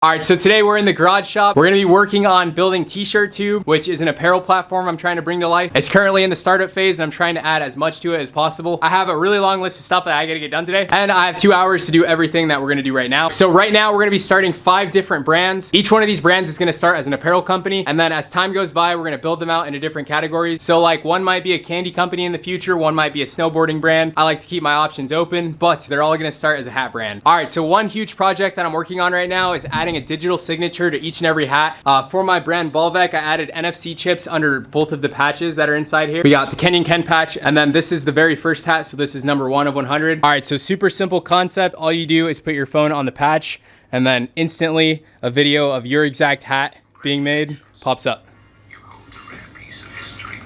All right, so today we're in the garage shop. We're gonna be working on building T-Shirt Tube, which is an apparel platform I'm trying to bring to life. It's currently in the startup phase and I'm trying to add as much to it as possible. I have a really long list of stuff that I gotta get done today, and I have 2 hours to do everything that we're gonna do right now. So right now we're gonna be starting 5 different brands. Each one of these brands is gonna start as an apparel company, and then as time goes by, we're gonna build them out into different categories. So like one might be a candy company in the future, one might be a snowboarding brand. I like to keep my options open, but they're all gonna start as a hat brand. All right, so one huge project that I'm working on right now is adding a digital signature to each and every hat. For my brand Volvec, I added NFC chips under both of the patches that are inside here. We got the Kenyonken patch, and then this is the very first hat, so this is number 1 of 100. All right, so super simple concept. All you do is put your phone on the patch, and then instantly a video of your exact hat being made pops up. You hold a rare piece of history,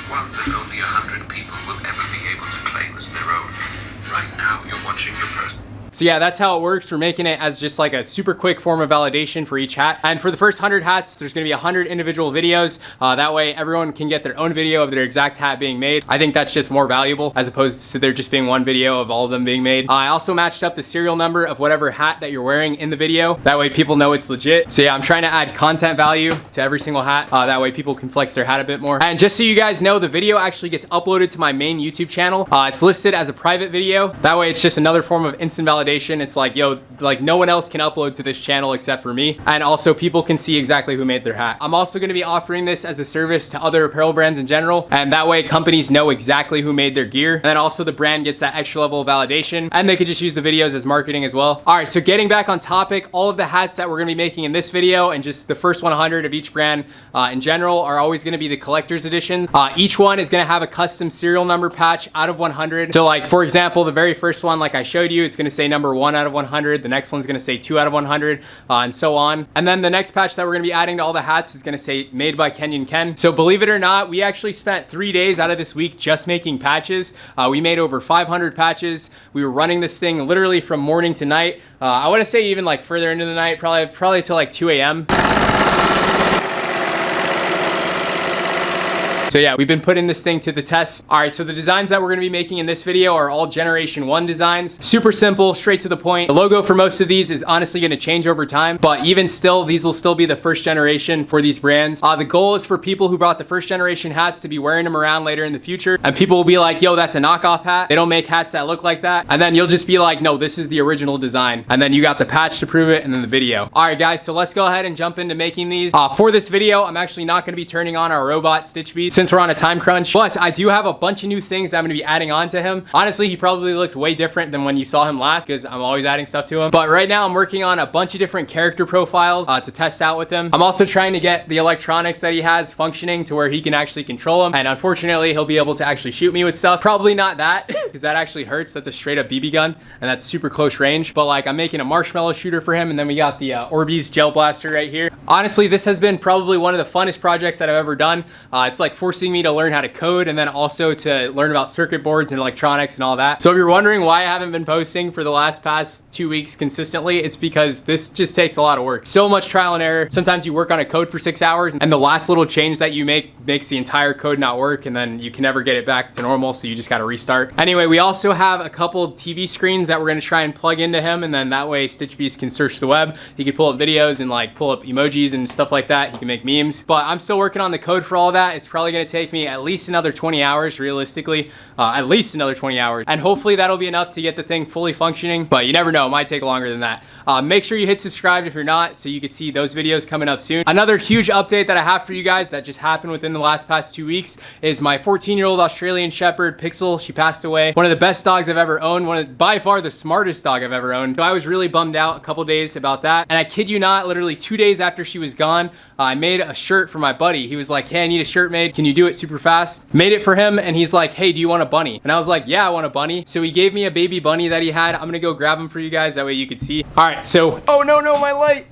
one that only 100 people will ever be able to claim as their own. Right now, you're watching your person. So yeah, that's how it works. We're making it as just like a super quick form of validation for each hat. And for the first 100 hats, there's gonna be 100 individual videos. That way everyone can get their own video of their exact hat being made. I think that's just more valuable as opposed to there just being one video of all of them being made. I also matched up the serial number of whatever hat that you're wearing in the video. That way people know it's legit. So yeah, I'm trying to add content value to every single hat. That way people can flex their hat a bit more. And just so you guys know, the video actually gets uploaded to my main YouTube channel. It's listed as a private video. That way it's just another form of instant validation. It's like, yo, like no one else can upload to this channel except for me. And also people can see exactly who made their hat. I'm also gonna be offering this as a service to other apparel brands in general. And that way companies know exactly who made their gear. And then also the brand gets that extra level of validation, and they could just use the videos as marketing as well. All right, so getting back on topic, all of the hats that we're gonna be making in this video and just the first 100 of each brand in general are always gonna be the collector's editions. Each one is gonna have a custom serial number patch out of 100. So like, for example, the very first one, like I showed you, it's gonna say number 1 out of 100. The next one's gonna say 2 out of 100, and so on. And then the next patch that we're gonna be adding to all the hats is gonna say made by kenyonken. So believe it or not, we actually spent 3 days out of this week just making patches. We made over 500 patches. We were running this thing literally from morning to night. I wanna say even like further into the night, probably till like 2 a.m. So yeah, we've been putting this thing to the test. All right, so the designs that we're gonna be making in this video are all Generation 1 designs. Super simple, straight to the point. The logo for most of these is honestly gonna change over time, but even still, these will still be the first generation for these brands. The goal is for people who brought the first generation hats to be wearing them around later in the future, and people will be like, yo, that's a knockoff hat. They don't make hats that look like that. And then you'll just be like, no, this is the original design. And then you got the patch to prove it, and then the video. All right, guys, so let's go ahead and jump into making these. For this video, I'm actually not gonna be turning on our robot Stitch Beast since we're on a time crunch, but I do have a bunch of new things I'm gonna be adding on to him. Honestly, he probably looks way different than when you saw him last because I'm always adding stuff to him. But right now I'm working on a bunch of different character profiles to test out with him. I'm also trying to get the electronics that he has functioning to where he can actually control them. And unfortunately, he'll be able to actually shoot me with stuff. Probably not that, because that actually hurts. That's a straight up BB gun, and that's super close range. But like, I'm making a marshmallow shooter for him, and then we got the Orbeez gel blaster right here. Honestly, this has been probably one of the funnest projects that I've ever done. It's like forcing me to learn how to code, and then also to learn about circuit boards and electronics and all that. So if you're wondering why I haven't been posting for the past 2 weeks consistently, it's because this just takes a lot of work. So much trial and error. Sometimes you work on a code for 6 hours, and the last little change that you make makes the entire code not work, and then you can never get it back to normal, so you just gotta restart. Anyway, we also have a couple TV screens that we're gonna try and plug into him, and then that way Stitch Beast can search the web. He can pull up videos and like pull up emojis and stuff like that. He can make memes. But I'm still working on the code for all that. It's probably gonna take me at least another 20 hours realistically, at least another 20 hours. And hopefully that'll be enough to get the thing fully functioning, but you never know, it might take longer than that. Make sure you hit subscribe if you're not, so you can see those videos coming up soon. Another huge update that I have for you guys that just happened within the past 2 weeks is my 14-year-old Australian Shepherd, Pixel. She passed away. One of the best dogs I've ever owned, by far the smartest dog I've ever owned. So I was really bummed out a couple days about that. And I kid you not, literally 2 days after she was gone, I made a shirt for my buddy. He was like, hey, I need a shirt made. Can you do it super fast? Made it for him, and he's like, hey, do you want a bunny? And I was like, yeah, I want a bunny. So he gave me a baby bunny that he had. I'm gonna go grab him for you guys, that way you can see. All right, so, oh no, my light,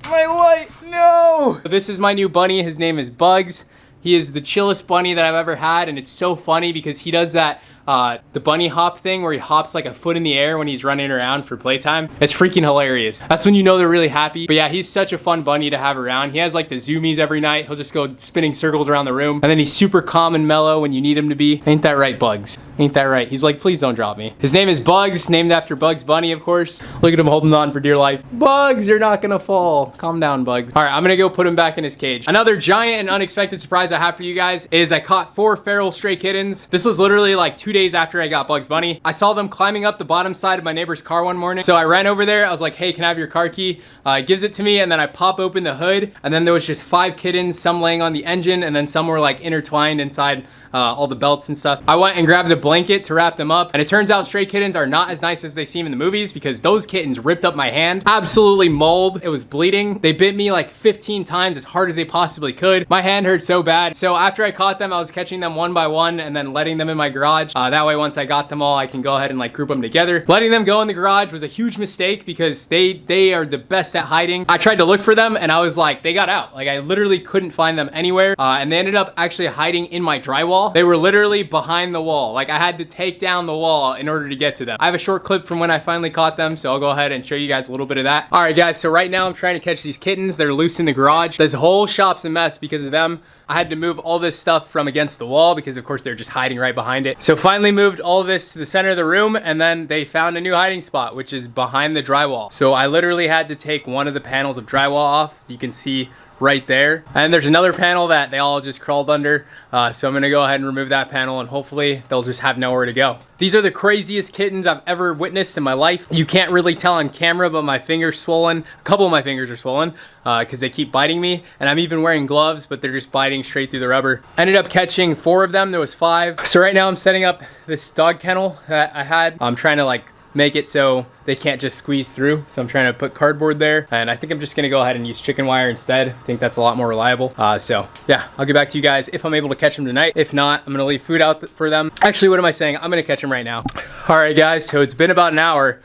no! This is my new bunny. His name is Bugs. He is the chillest bunny that I've ever had, and it's so funny because he does that the bunny hop thing where he hops like a foot in the air when he's running around for playtime. It's freaking hilarious. That's when you know they're really happy. But yeah, he's such a fun bunny to have around. He has like the zoomies every night. He'll just go spinning circles around the room. And then he's super calm and mellow when you need him to be. Ain't that right, Bugs? Ain't that right? He's like, please don't drop me. His name is Bugs, named after Bugs Bunny, of course. Look at him holding on for dear life. Bugs, you're not gonna fall. Calm down, Bugs. All right, I'm gonna go put him back in his cage. Another giant and unexpected surprise I have for you guys is I caught 4 feral stray kittens. This was literally like 2 days after I got Bugs Bunny. I saw them climbing up the bottom side of my neighbor's car one morning. So I ran over there. I was like, hey, can I have your car key? He gives it to me, and then I pop open the hood, and then there was just 5 kittens, some laying on the engine, and then some were like intertwined inside all the belts and stuff. I went and grabbed a blanket to wrap them up, and it turns out stray kittens are not as nice as they seem in the movies, because those kittens ripped up my hand, absolutely mauled. It was bleeding. They bit me like 15 times as hard as they possibly could. My hand hurt so bad. So after I caught them, I was catching them one by one and then letting them in my garage. That way, once I got them all, I can go ahead and like group them together. Letting them go in the garage was a huge mistake because they are the best at hiding. I tried to look for them, and I was like, they got out. Like, I literally couldn't find them anywhere, and they ended up actually hiding in my drywall. They were literally behind the wall. Like, I had to take down the wall in order to get to them. I have a short clip from when I finally caught them, so I'll go ahead and show you guys a little bit of that. All right, guys, so right now I'm trying to catch these kittens. They're loose in the garage. This whole shop's a mess because of them. I had to move all this stuff from against the wall because of course they're just hiding right behind it. So finally moved all of this to the center of the room, and then they found a new hiding spot, which is behind the drywall. So I literally had to take one of the panels of drywall off. You can see right there. And there's another panel that they all just crawled under. So I'm gonna go ahead and remove that panel, and hopefully they'll just have nowhere to go. These are the craziest kittens I've ever witnessed in my life. You can't really tell on camera, but my finger's swollen. A couple of my fingers are swollen because they keep biting me. And I'm even wearing gloves, but they're just biting straight through the rubber. Ended up catching 4 of them. There was 5. So right now I'm setting up this dog kennel that I had. I'm trying to like make it so they can't just squeeze through. So I'm trying to put cardboard there, and I think I'm just gonna go ahead and use chicken wire instead. I think that's a lot more reliable. So yeah, I'll get back to you guys if I'm able to catch them tonight. If not, I'm gonna leave food out for them. Actually, what am I saying? I'm gonna catch them right now. All right, guys, so it's been about an hour.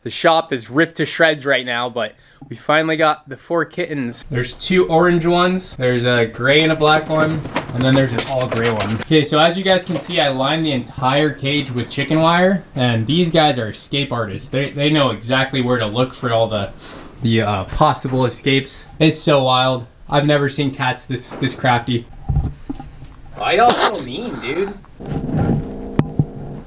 The shop is ripped to shreds right now, but we finally got the 4 kittens. There's 2 orange ones, there's a gray and a black one, and then there's an all gray one. Okay, so as you guys can see, I lined the entire cage with chicken wire, and these guys are escape artists. They know exactly where to look for all the possible escapes. It's so wild. I've never seen cats this crafty. Why y'all so mean, dude?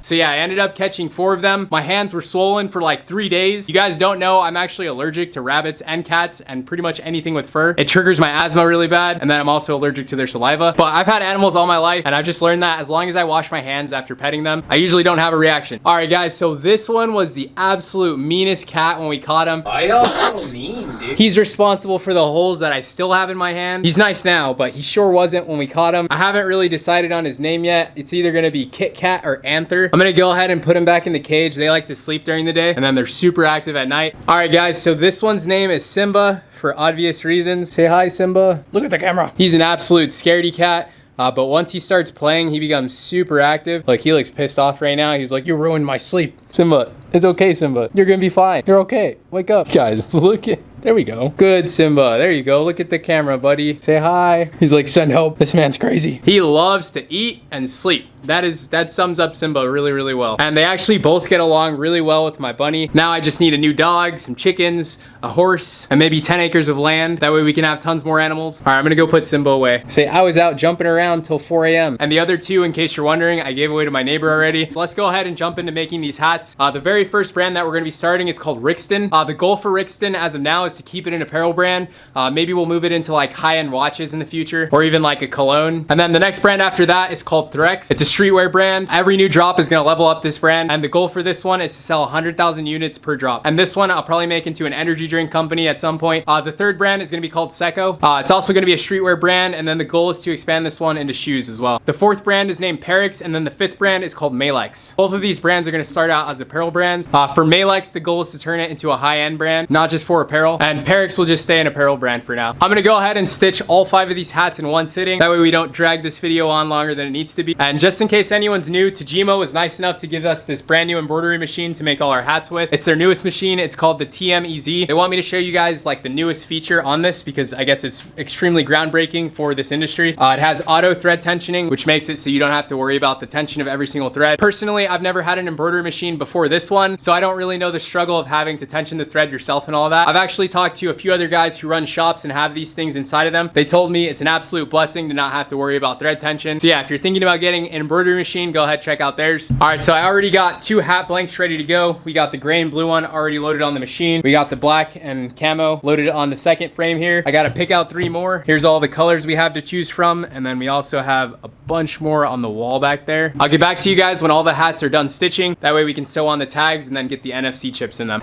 So yeah, I ended up catching 4 of them. My hands were swollen for like 3 days. You guys don't know, I'm actually allergic to rabbits and cats and pretty much anything with fur. It triggers my asthma really bad, and then I'm also allergic to their saliva. But I've had animals all my life, and I've just learned that as long as I wash my hands after petting them, I usually don't have a reaction. All right, guys, so this one was the absolute meanest cat when we caught him. Why y'all so mean, dude? He's responsible for the holes that I still have in my hand. He's nice now, but he sure wasn't when we caught him. I haven't really decided on his name yet. It's either gonna be Kit Kat or Anther. I'm gonna go ahead and put him back in the cage. They like to sleep during the day, and then they're super active at night. All right, guys, so this one's name is Simba for obvious reasons. Say hi, Simba. Look at the camera. He's an absolute scaredy cat. But once he starts playing, he becomes super active. Like, he looks pissed off right now. He's like, you ruined my sleep. Simba, it's okay, Simba. You're gonna be fine. You're okay. Wake up. Guys, look at, there we go. Good, Simba. There you go. Look at the camera, buddy. Say hi. He's like, send help. This man's crazy. He loves to eat and sleep. That sums up Simba really, really well. And they actually both get along really well with my bunny. Now I just need a new dog, some chickens, a horse, and maybe 10 acres of land. That way we can have tons more animals. All right, I'm gonna go put Simba away. Say, I was out jumping around till 4 a.m. And the other 2, in case you're wondering, I gave away to my neighbor already. Let's go ahead and jump into making these hats. The very first brand that we're gonna be starting is called Rixton. The goal for Rixton as of now is to keep it an apparel brand. Maybe we'll move it into like high-end watches in the future, or even like a cologne. And then the next brand after that is called Threx. It's a streetwear brand. Every new drop is gonna level up this brand, and the goal for this one is to sell 100,000 units per drop. And this one I'll probably make into an energy drink company at some point. The third brand is gonna be called Seco. It's also gonna be a streetwear brand, and then the goal is to expand this one into shoes as well. The 4th brand is named Perix, and then the 5th brand is called Malex. Both of these brands are gonna start out as apparel brands. For Malex, the goal is to turn it into a high-end brand, not just for apparel, and Perix will just stay an apparel brand for now. I'm gonna go ahead and stitch all 5 of these hats in one sitting. That way we don't drag this video on longer than it needs to be. And just Just in case anyone's new, Tajima was nice enough to give us this brand new embroidery machine to make all our hats with. It's their newest machine. It's called the TMEZ. They want me to show you guys like the newest feature on this because I guess it's extremely groundbreaking for this industry. It has auto thread tensioning, which makes it so you don't have to worry about the tension of every single thread. Personally, I've never had an embroidery machine before this one, so I don't really know the struggle of having to tension the thread yourself and all that. I've actually talked to a few other guys who run shops and have these things inside of them. They told me it's an absolute blessing to not have to worry about thread tension. So yeah, if you're thinking about getting an embroidery machine, go ahead, check out theirs. All right, so I already got 2 hat blanks ready to go. We got the gray and blue one already loaded on the machine. We got the black and camo loaded on the second frame here. I got to pick out 3 more. Here's all the colors we have to choose from, and then we also have a bunch more on the wall back there. I'll get back to you guys when all the hats are done stitching. That way we can sew on the tags and then get the NFC chips in them.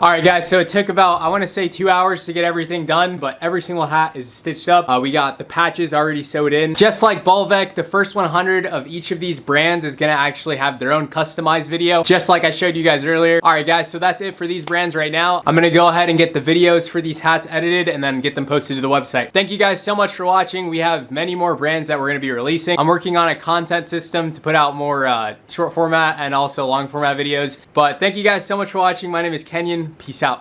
All right, guys, so it took about, I want to say 2 hours to get everything done, but every single hat is stitched up. We got the patches already sewed in. Just like Balvec, the first 100 of each of these brands is gonna actually have their own customized video, just like I showed you guys earlier. All right, guys, so that's it for these brands right now. I'm gonna go ahead and get the videos for these hats edited and then get them posted to the website. Thank you guys so much for watching. We have many more brands that we're gonna be releasing. I'm working on a content system to put out more short format and also long format videos. But thank you guys so much for watching. My name is Kenyon. Peace out.